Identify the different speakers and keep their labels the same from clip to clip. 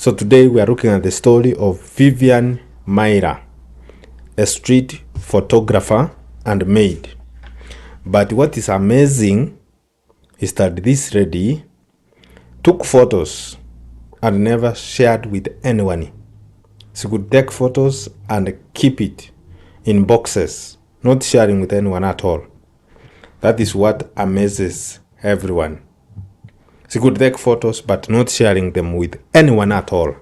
Speaker 1: So today we are looking at the story of Vivian Maier, a street photographer and maid. But what is amazing is that this lady took photos and never shared with anyone. She could take photos and keep it in boxes, not sharing with anyone at all. That is what amazes everyone. She could take photos but not sharing them with anyone at all.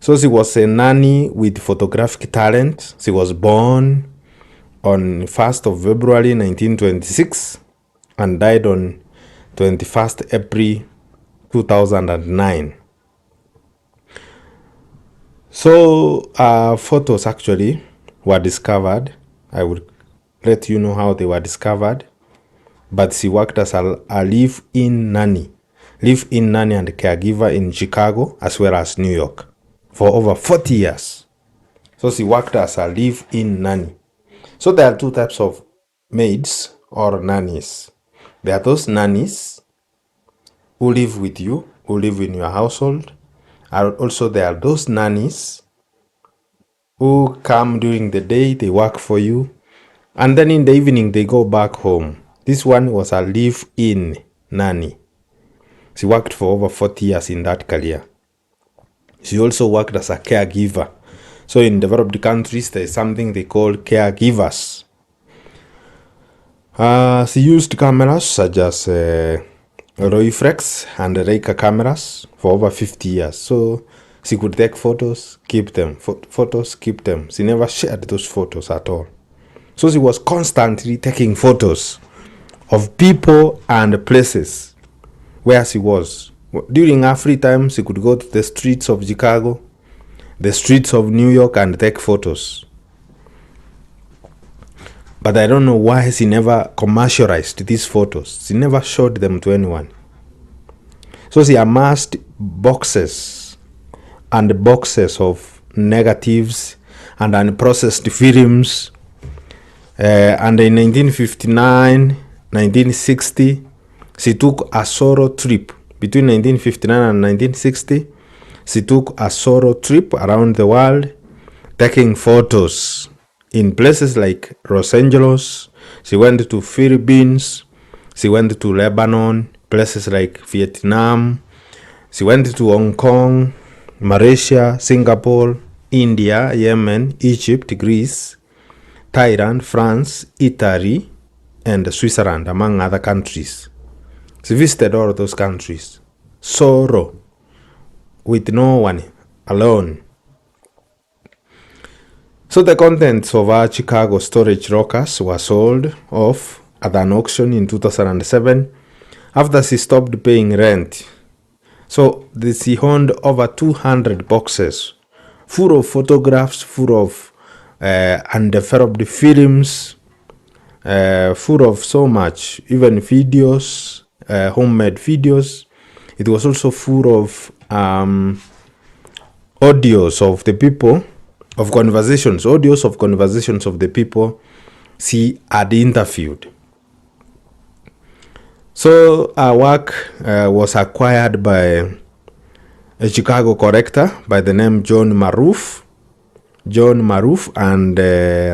Speaker 1: So she was a nanny with photographic talent. She was born on 1st of February 1926 and died on 21st April 2009. So photos actually were discovered. I will let you know how they were discovered. But she worked as a live-in nanny and caregiver in Chicago as well as New York for over 40 years. So she worked as a live-in nanny. So there are two types of maids or nannies. There are those nannies who live with you, who live in your household. And also there are those nannies who come during the day, they work for you, and then in the evening they go back home. This one was a live-in nanny. She worked for over 40 years in that career. She also worked as a caregiver. So in developed countries, there is something they call caregivers. She used cameras such as Rolleiflex and Leica cameras for over 50 years. So she could take photos, keep them. Photos, keep them. She never shared those photos at all. So she was constantly taking photos of people and places where she was. During her free time, she could go to the streets of Chicago, the streets of New York, and take photos. But I don't know why she never commercialized these photos. She never showed them to anyone. So she amassed boxes and boxes of negatives and unprocessed films. And in 1959, 1960, she took a solo trip. Between 1959 and 1960, she took a solo trip around the world, taking photos in places like Los Angeles. She went to Philippines. She went to Lebanon, places like Vietnam. She went to Hong Kong, Malaysia, Singapore, India, Yemen, Egypt, Greece, Thailand, France, Italy, and Switzerland, among other countries. She visited all of those countries, solo, with no one, alone. So the contents of our Chicago storage lockers were sold off at an auction in 2007 after she stopped paying rent. So she owned over 200 boxes full of photographs, full of undeveloped films, full of so much, even videos, homemade videos. It was also full of audios of the people, of conversations, audios of conversations of the people she had interviewed. So our work was acquired by a Chicago collector by the name John Maroof and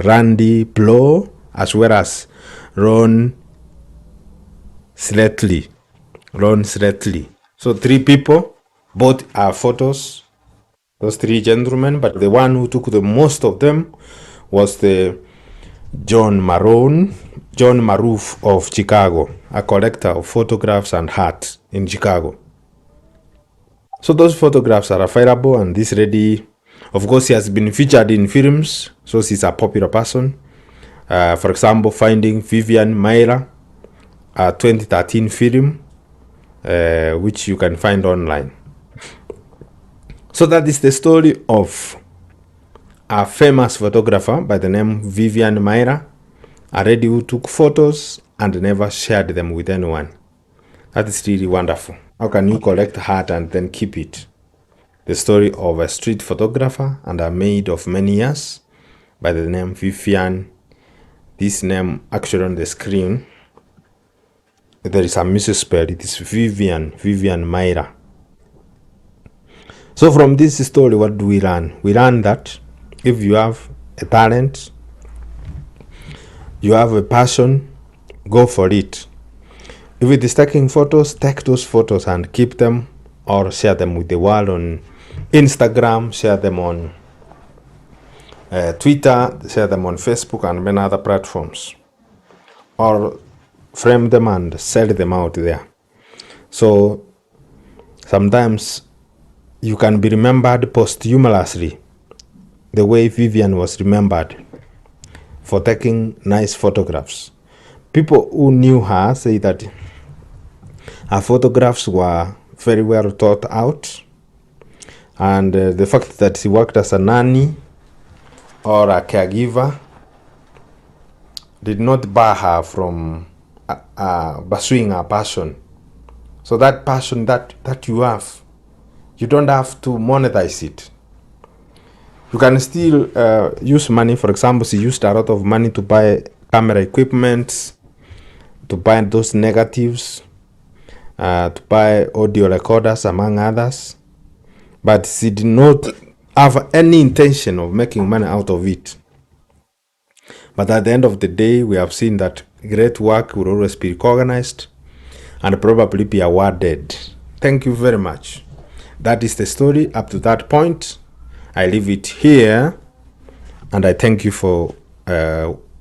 Speaker 1: Randy Blow, as well as Ron Sletley. So three people bought our photos, those three gentlemen, but the one who took the most of them was the John Maroof of Chicago, a collector of photographs and art in Chicago. So those photographs are available, and this lady, of course, she has been featured in films, so she's a popular person. For example, Finding Vivian Maier, a 2013 film, which you can find online. So that is the story of a famous photographer by the name Vivian Maier, a lady who took photos and never shared them with anyone. That is really wonderful. How can you collect art and then keep it? The story of a street photographer and a maid of many years by the name Vivian. This name actually on the screen, there is a misspell. It is Vivian Maier. So from this story, what do we learn? We learn that if you have a talent, you have a passion, go for it. If it is taking photos, take those photos and keep them or share them with the world on Instagram, share them on Twitter, share them on Facebook and many other platforms, or frame them and sell them out there. So sometimes you can be remembered posthumously, the way Vivian was remembered for taking nice photographs. People who knew her say that her photographs were very well thought out, and the fact that she worked as a nanny or a caregiver did not bar her from pursuing her passion. So that passion that you have, you don't have to monetize it. You can still use money. For example, she used a lot of money to buy camera equipment, to buy those negatives, to buy audio recorders, among others. But she did not have any intention of making money out of it. But at the end of the day, we have seen that great work will always be recognized and probably be awarded. Thank you very much. That is the story up to that point. I leave it here, and I thank you for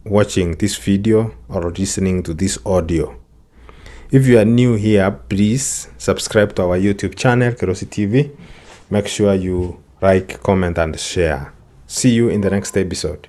Speaker 1: watching this video or listening to this audio. If you are new here, please subscribe to our YouTube channel, Kerosi TV. Make sure you like, comment, and share. See you in the next episode.